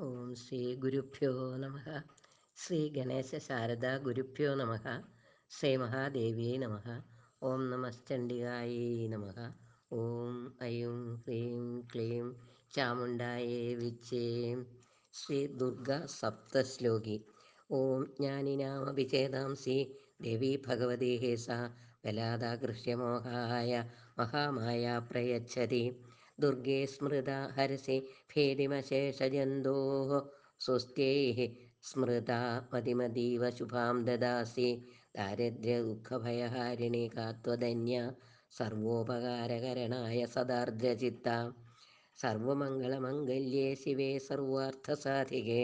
ഓം ശ്രീ ഗുരുഭ്യോ നമ. ശ്രീ ഗണേശ ശാരദാ ഗുരുഭ്യോ നമ. ശ്രീ മഹാദേവിയേ നമ. ഓം നമശ്ചണ്ഡികായേ നമ. ഓം ഐം ഹ്രീം ക്ലീം ചാമുണ്ഡായേ വിച്ചേ. ശ്രീ ദുർഗ സപ്തശ്ലോകി. ഓം ജ്ഞാനിനാമഭിചേതാംസി ദേവി ഭഗവതി സ ബലാദാകൃഷ്യമോഹായ മഹാമായ പ്രയച്ഛതി. ദുർഗേ സ്മൃത ഹരസി ഭേദിമശേഷജന്തോ സ്വസ്ത്യൈ സ്മൃതാ മതിമതീവ ശുഭാം ദദാസി. ദാരിദ്ര്യ ദുഃഖഭയഹാരിണി കാത്വധന്യ സർവോപകാരകരണായ സദാർദ്രചിത്ത. സർവമംഗളമംഗല്യേ ശിവേ സർവാർത്ഥസാധികേ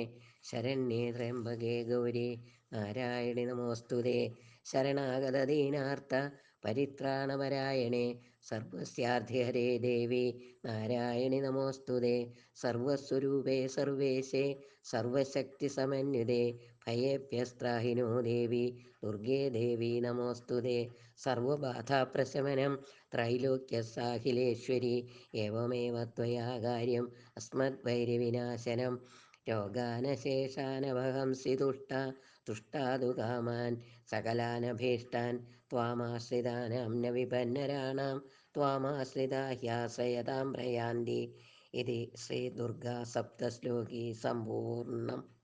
ശരണ്യേ ത്രയംബകേ ഗൗരി നാരായണി നമോസ്തുതേ. ശരണാഗതദീനാർത്ത പരിത്രാണപരായണേ സർവസ്യാർധിഹരേ ദേവി നാരായണി നമോസ്തുതേ. സർവസ്വരൂപേ സർവേശേ സർവശക്തിസമന്വിതേ ഭയേഭ്യസ്ത്രാഹിനോ ദേവി ദുർഗേ ദേവി നമോസ്തുതേ. സർവബാധാപ്രശമനം ത്രൈലോക്യസാഖിലേശ്വരി ഏവമേവ ത്വയാ കാര്യം അസ്മദ്വൈര്യവിനാശനം. രോഗാനശേഷാനവഹംസി തുഷ്ടാദു കാമാൻ സകലാനഭീഷ്ടാൻ ത്വാമാശ്രിതാനാം ന വിപന്നരാണാം ത്വാമാശ്രിതാ ഹ്യാശ്രയതാം പ്രയാന്തി. ഇതി ശ്രീ ദുർഗാ സപ്തശ്ലോകി സമ്പൂർണം.